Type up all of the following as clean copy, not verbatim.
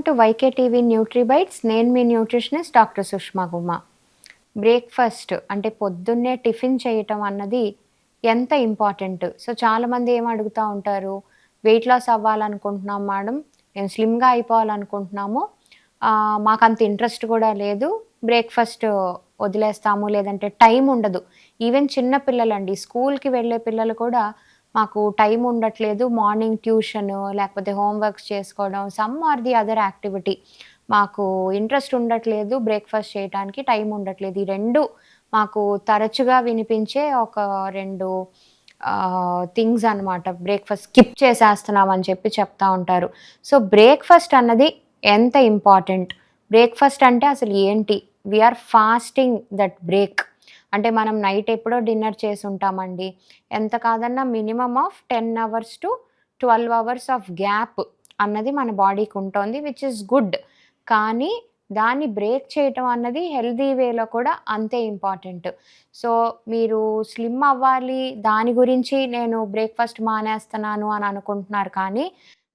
To YK TV న్యూట్రీబైట్స్. నేను మీ nutritionist doctor Sushma గుమ్మ. బ్రేక్‌ఫాస్ట్ అంటే పొద్దున్నే టిఫిన్ చేయటం అన్నది ఎంత ఇంపార్టెంట్. సో, చాలామంది ఏమి అడుగుతా ఉంటారు, వెయిట్ లాస్ అవ్వాలనుకుంటున్నాం మేడం, మేము స్లిమ్‌గా అయిపోవాలనుకుంటున్నాము. మాకంత ఇంట్రెస్ట్ కూడా లేదు. బ్రేక్‌ఫాస్ట్ వదిలేస్తాము, లేదంటే టైం ఉండదు. ఈవెన్ చిన్న పిల్లలండి, స్కూల్‌కి వెళ్ళే పిల్లలు కూడా మాకు టైం ఉండట్లేదు. మార్నింగ్ ట్యూషను, లేకపోతే హోమ్ వర్క్స్ చేసుకోవడం, some or the other activity. మాకు ఇంట్రెస్ట్ ఉండట్లేదు, బ్రేక్‌ఫాస్ట్ చేయటానికి టైం ఉండట్లేదు. ఈ 2 మాకు తరచుగా వినిపించే ఒక 2 థింగ్స్ అనమాట. బ్రేక్‌ఫాస్ట్ స్కిప్ చేసేస్తున్నాం అని చెప్పి చెప్తా ఉంటారు. సో, బ్రేక్‌ఫాస్ట్ అన్నది ఎంత ఇంపార్టెంట్? బ్రేక్‌ఫాస్ట్ అంటే అసలు ఏంటి? We are fasting that break. అంటే మనం నైట్ ఎప్పుడో డిన్నర్ చేసుంటామండి. ఎంత కాదన్నా minimum of 10 hours to 12 hours of gap అన్నది మన బాడీకి ఉంటోంది. Which is good. కానీ దాన్ని బ్రేక్ చేయటం అన్నది హెల్తీ వేలో కూడా అంతే ఇంపార్టెంట్. సో, మీరు స్లిమ్ అవ్వాలి, దాని గురించి నేను బ్రేక్‌ఫాస్ట్ మానేస్తున్నాను అని అనుకుంటున్నారు కానీ,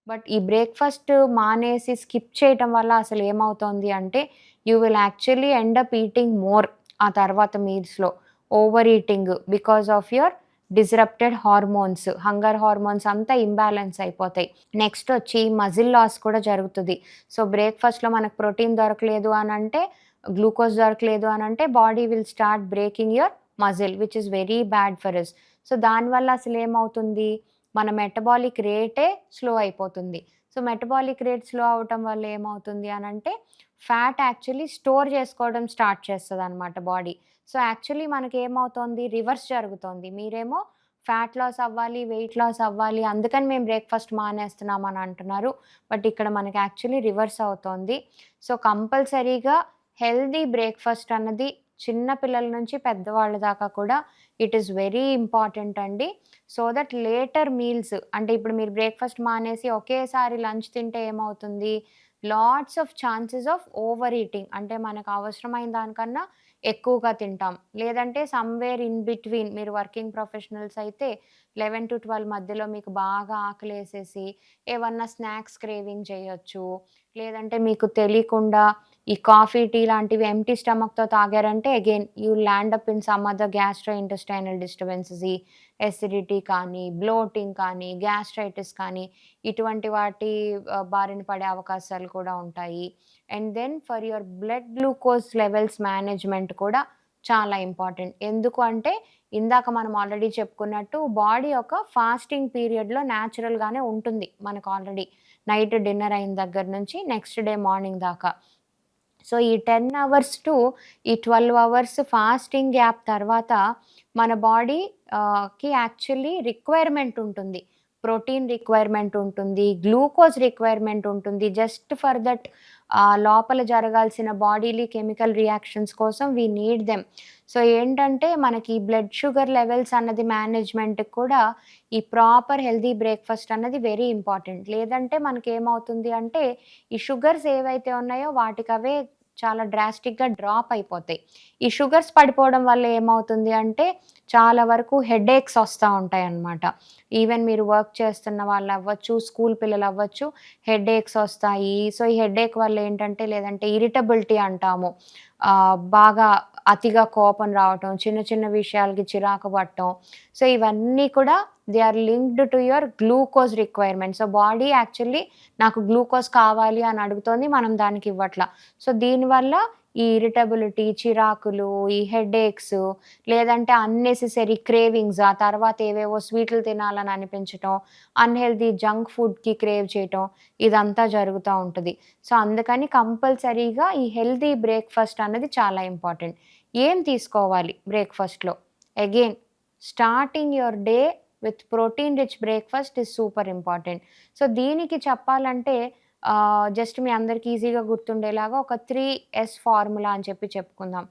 బట్ ఈ బ్రేక్‌ఫాస్ట్ మానేసి స్కిప్ చేయటం వల్ల అసలు ఏమవుతోంది అంటే, you will actually end up eating more ఆ తర్వాత మీల్స్‌లో. Over eating because of your disrupted hormones. Hunger hormones అంతా ఇంబాలెన్స్ అయిపోతాయి. నెక్స్ట్ వచ్చి మజిల్ లాస్ కూడా జరుగుతది. సో, బ్రేక్‌ఫాస్ట్‌లో మనకు ప్రోటీన్ దొరకలేదు అనంటే, గ్లూకోజ్ దొరకలేదు అనంటే, body will start breaking your muscle which is very bad for us. So, దానివల్ల అసలేమవుతుంది, మన మెటబాలిక్ రేటే స్లో అయిపోతుంది. సో, మెటబాలిక్ రేట్ స్లో అవ్వటం వల్ల ఏమవుతుంది అనంటే, ఫ్యాట్ యాక్చువల్లీ స్టోర్ చేసుకోవడం స్టార్ట్ చేస్తదనమాట బాడీ. సో, యాక్చువల్లీ మనకేమవుతోంది, రివర్స్ జరుగుతోంది. మీరేమో ఫ్యాట్ లాస్ అవ్వాలి, వెయిట్ లాస్ అవ్వాలి, అందుకని మేము బ్రేక్‌ఫాస్ట్ మానేస్తున్నాం అని అంటున్నారు. బట్ ఇక్కడ మనకి యాక్చువల్లీ రివర్స్ అవుతోంది. సో, కంపల్సరీగా హెల్తీ బ్రేక్‌ఫాస్ట్ అన్నది చిన్న పిల్లల నుంచి పెద్దవాళ్ళ దాకా కూడా ఇట్ ఈస్ వెరీ ఇంపార్టెంట్ అండి. సో దట్ లేటర్ మీల్స్ అంటే ఇప్పుడు మీరు బ్రేక్‌ఫాస్ట్ మానేసి ఒకేసారి లంచ్ తింటే ఏమవుతుంది, lots of chances of over eating. అంటే మనకు అవసరమైన దానికన్నా ఎక్కువగా తింటాం. లేదంటే సమ్‌వేర్ ఇన్ బిట్వీన్ మీరు వర్కింగ్ ప్రొఫెషనల్స్ అయితే 11-12 మధ్యలో మీకు బాగా ఆకలేసేసి ఏవన్నా స్నాక్స్ క్రేవింగ్ చేయొచ్చు. లేదంటే మీకు తెలియకుండా ఈ కాఫీ, టీ లాంటివి ఎంప్టీ స్టమక్‌తో తాగారంటే again you will land up in some other gastro intestinal disturbances. ఈ ఎసిడిటీ కానీ, బ్లోటింగ్ కానీ, గ్యాస్ట్రైటిస్ కానీ ఇటువంటి వాటి బారిన పడే అవకాశాలు కూడా ఉంటాయి. And then for your blood glucose levels management కూడా చాలా ఇంపార్టెంట్. ఎందుకు అంటే ఇందాక మనం ఆల్రెడీ చెప్పుకున్నట్టు బాడీ ఒక ఫాస్టింగ్ పీరియడ్‌లో న్యాచురల్‌గానే ఉంటుంది మనకు ఆల్రెడీ. నైట్ డిన్నర్ అయిన దగ్గర నుంచి నెక్స్ట్ డే మార్నింగ్ దాకా. సో, ఈ 10 అవర్స్ టు ఈ 12 అవర్స్ ఫాస్టింగ్ గ్యాప్ తర్వాత మన బాడీ కి యాక్చువల్లీ రిక్వైర్మెంట్ ఉంటుంది. ప్రోటీన్ రిక్వైర్మెంట్ ఉంటుంది. గ్లూకోజ్ రిక్వైర్మెంట్ ఉంటుంది. జస్ట్ ఫర్ దట్ లోపల జరగాల్సిన బాడీలీ కెమికల్ రియాక్షన్స్ కోసం వి నీడ్ దెమ్. సో, ఏంటంటే మనకి బ్లడ్ షుగర్ లెవెల్స్ అన్నది మేనేజ్‌మెంట్‌కి కూడా ఈ ప్రాపర్ హెల్తీ బ్రేక్‌ఫాస్ట్ అన్నది వెరీ ఇంపార్టెంట్. లేదంటే మనకేమవుతుంది అంటే ఈ షుగర్స్ ఏవైతే ఉన్నాయో వాటికవే చాలా డ్రాస్టిక్‌గా డ్రాప్ అయిపోతాయి. ఈ షుగర్స్ పడిపోవడం వల్ల ఏమవుతుంది అంటే చాలా వరకు హెడేక్స్ ఒస్తా ఉంటాయన్నమాట. ఈవెన్ మీరు వర్క్ చేస్తున్న వాళ్ళవ్వచ్చు, స్కూల్ పిల్లలవ్వచ్చు, హెడేక్స్ ఒస్తాయి. సో, ఈ హెడేక్ వల్ల ఏంటంటే లేదంటే ఇరిటబిలిటీ అంటాము. బాగా అతిగా కోపం రావటం, చిన్న చిన్న విషయాలకి చిరాకు పడటం. సో, ఇవన్నీ కూడా they are linked to your glucose requirement. So, body actually నాకు గ్లూకోజ్ కావాలి అని అడుగుతోంది. మనం దానికి ఇవ్వట్ల. సో, దీనివల్ల ఈ ఇరిటబిలిటీ, చిరాకులు, ఈ హెడేక్స్ లేదంటే అన్నెసెసరీ క్రేవింగ్స్, ఆ తర్వాత ఏవేవో స్వీటులు తినాలని అనిపించటం, అన్‌హెల్తీ జంక్ ఫుడ్‌కి క్రేవ్ చేయటం ఇదంతా జరుగుతా ఉంటది. సో, అందుకని కంపల్సరీగా ఈ హెల్తీ బ్రేక్‌ఫాస్ట్ అన్నది చాలా ఇంపార్టెంట్. ఏం తీసుకోవాలి బ్రేక్‌ఫాస్ట్‌లో? Again starting your day with protein rich breakfast is super important. So, దీనికి చెప్పాలంటే జస్ట్ మీ అందరికి ఈజీగా గుర్తుండేలాగా ఒక 3 ఫార్ములా అని చెప్పి చెప్పుకుందాం.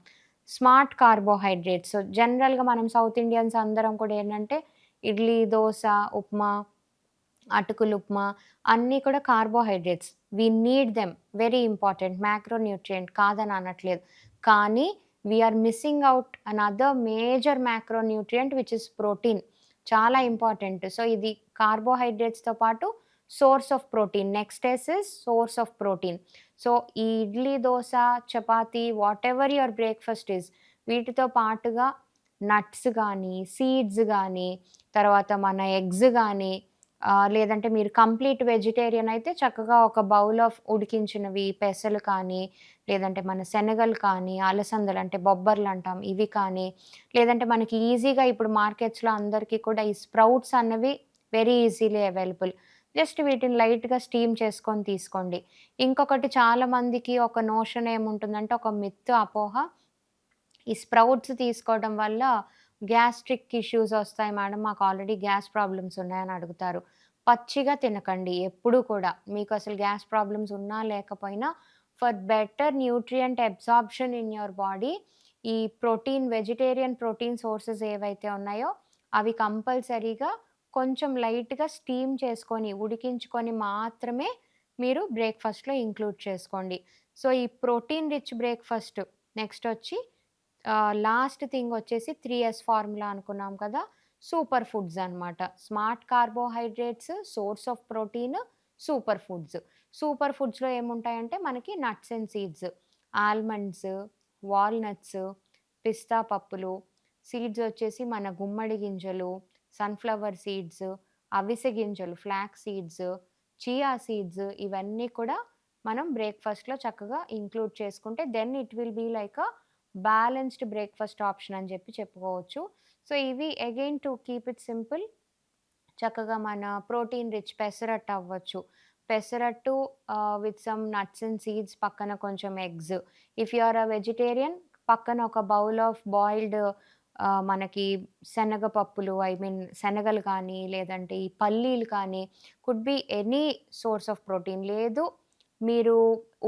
Smart carbohydrates. సో, జనరల్‌గా మనం సౌత్ ఇండియన్స్ అందరం కూడా ఏంటంటే ఇడ్లీ, దోస, ఉప్మా, అటుకులు ఉప్మా అన్నీ కూడా carbohydrates. We need them. Very important. Macro nutrient కాదని అనట్లేదు. కానీ we are missing out another major macro nutrient which is protein. చాలా ఇంపార్టెంట్. సో, ఇది కార్బోహైడ్రేట్స్‌తో పాటు source of protein. Next is source of protein. So, ఈ idli, dosa, chapati whatever your breakfast is వీటితో పాటుగా నట్స్ గానీ, సీడ్స్ గానీ, తర్వాత మన ఎగ్స్ గానీ, లేదంటే మీరు కంప్లీట్ వెజిటేరియన్ అయితే చక్కగా ఒక బౌల్ ఆఫ్ ఉడికించినవి పెసలు కానీ, లేదంటే మన శనగలు కానీ, అలసందలు అంటే బొబ్బర్లంటాం ఇవి కానీ, లేదంటే మనకి ఈజీగా ఇప్పుడు మార్కెట్స్‌లో అందరికీ కూడా ఈ స్ప్రౌట్స్ అన్నవి వెరీ ఈజీలీ అవైలబుల్. జస్ట్ వీటిని లైట్‌గా స్టీమ్ చేసుకొని తీసుకోండి. ఇంకొకటి చాలా మందికి ఒక నోషన్ ఏముంటుందంటే, ఒక మిత్, అపోహ ఈ స్ప్రౌట్స్ తీసుకోవడం వల్ల గ్యాస్ట్రిక్ ఇష్యూస్ ఒస్తాయి మేడం. మాకు ఆల్రెడీ గ్యాస్ ప్రాబ్లమ్స్ ఉన్నాయని అడుగుతారు. పచ్చిగా తినకండి ఎప్పుడూ కూడా. మీకు అసలు గ్యాస్ ప్రాబ్లమ్స్ ఉన్నా లేకపోయినా for better nutrient absorption in your body ఈ ప్రోటీన్ వెజిటేరియన్ ప్రోటీన్ సోర్సెస్ ఏవైతే ఉన్నాయో అవి కంపల్సరీగా కొంచెం లైట్‌గా స్టీమ్ చేసుకొని, ఉడికించుకొని మాత్రమే మీరు బ్రేక్‌ఫాస్ట్‌లో ఇంక్లూడ్ చేసుకోండి. సో, ఈ ప్రోటీన్ రిచ్ బ్రేక్‌ఫాస్ట్ నెక్స్టొచ్చి లాస్ట్ థింగ్ వచ్చేసి 3 ఫార్ములా అనుకున్నాం కదా! సూపర్ ఫుడ్స్ అనమాట. Smart carbohydrates, source of protein, super foods. Super ఫుడ్స్‌లో ఏముంటాయంటే మనకి nuts and seeds, almonds, walnuts, పిస్తా పప్పులు, సీడ్స్ వచ్చేసి మన గుమ్మడి గింజలు, సన్‌ఫ్లవర్ సీడ్స్, అవిసె గింజలు, ఫ్లాక్స్ సీడ్స్, చియా సీడ్స్ ఇవన్నీ కూడా మనం బ్రేక్‌ఫాస్ట్‌లో చక్కగా ఇంక్లూడ్ చేసుకుంటే then it will be like a balanced breakfast option అని చెప్పి చెప్పుకోవచ్చు. సో, ఇవి again to keep it simple చక్కగా మన ప్రోటీన్ రిచ్ పెసరట్టు అవ్వచ్చు. Pesarattu with some nuts and seeds పక్కన కొంచెం eggs. If you are a vegetarian పక్కన ఒక బౌల్ ఆఫ్ బాయిల్డ్ మనకి శనగ పప్పులు ఐ మీన్ శనగలు కానీ, లేదంటే ఈ పల్లీలు కానీ could be any source of protein. లేదు మీరు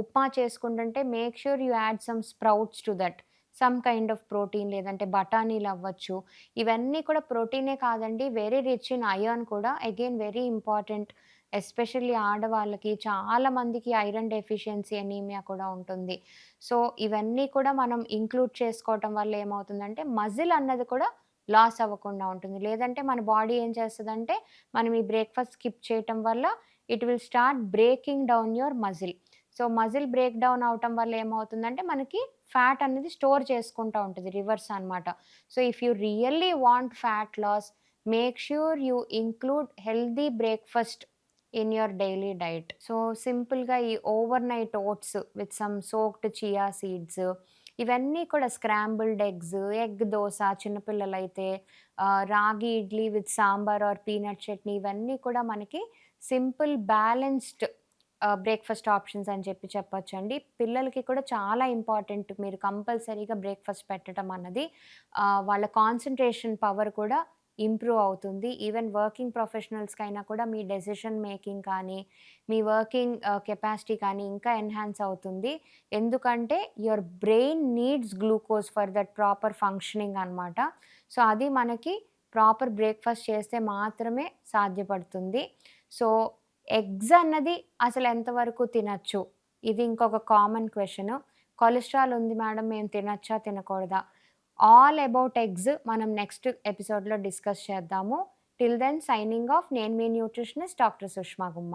ఉప్మా చేసుకుంటుంటే make sure you add some sprouts to that. Some kind of protein లేదంటే బఠానీలవ్వచ్చు. ఇవన్నీ కూడా ప్రోటీనే కాదండి. వెరీ రిచ్ ఇన్ ఐరన్ కూడా. Again very important. ఎస్పెషల్లీ ఆడవాళ్ళకి చాలా మందికి ఐరన్ డెఫిషియన్సీ, అనీమియా కూడా ఉంటుంది. సో, ఇవన్నీ కూడా మనం ఇంక్లూడ్ చేసుకోవటం వల్ల ఏమవుతుందంటే మజిల్ అన్నది కూడా లాస్ అవ్వకుండా ఉంటుంది. లేదంటే మన బాడీ ఏం చేస్తదంటే మనం ఈ బ్రేక్‌ఫాస్ట్ స్కిప్ చేయటం వల్ల it will start breaking down your muscle. So, muscle break down అవ్వటం వల్ల ఏమవుతుందంటే మనకి ఫ్యాట్ అనేది స్టోర్ చేసుకుంటా ఉంటది. రివర్స్ అనమాట. So, if you really want fat loss make sure you include healthy breakfast in your daily diet. So, సింపుల్‌గా ఈ overnight oats with some soaked chia seeds ఇవన్నీ కూడా స్క్రాంబుల్డ్ ఎగ్స్, ఎగ్ దోస చిన్నపిల్లలైతే ragi idli with sambar or peanut chutney ఇవన్నీ కూడా మనకి simple balanced breakfast options అని చెప్పి చెప్పొచ్చండి. పిల్లలకి కూడా చాలా ఇంపార్టెంట్. మీరు కంపల్సరీగా బ్రేక్‌ఫాస్ట్ పెట్టడం అన్నది వాళ్ళ కాన్సంట్రేషన్ పవర్ కూడా ఇంప్రూవ్ అవుతుంది. ఈవెన్ వర్కింగ్ ప్రొఫెషనల్స్‌కైనా కూడా మీ డెసిషన్ మేకింగ్ కానీ, మీ వర్కింగ్ కెపాసిటీ కానీ ఇంకా ఎన్హాన్స్ అవుతుంది. ఎందుకంటే your brain needs glucose for that proper functioning అనమాట. సో, అది మనకి ప్రాపర్ బ్రేక్‌ఫాస్ట్ చేస్తే మాత్రమే సాధ్యపడుతుంది. సో, ఎగ్స్ అన్నది అసలు ఎంతవరకు తినొచ్చు? ఇది ఇంకొక కామన్ క్వెషను. కొలెస్ట్రాల్ ఉంది మేడం మేము తినొచ్చా? తినకూడదా? ఆల్ అబౌట్ ఎగ్స్ మనం నెక్స్ట్ ఎపిసోడ్‌లో డిస్కస్ చేద్దాము. Till then signing off. నేను మీ న్యూట్రిషనిస్ట్ డాక్టర్ సుష్మా గుమ్మ.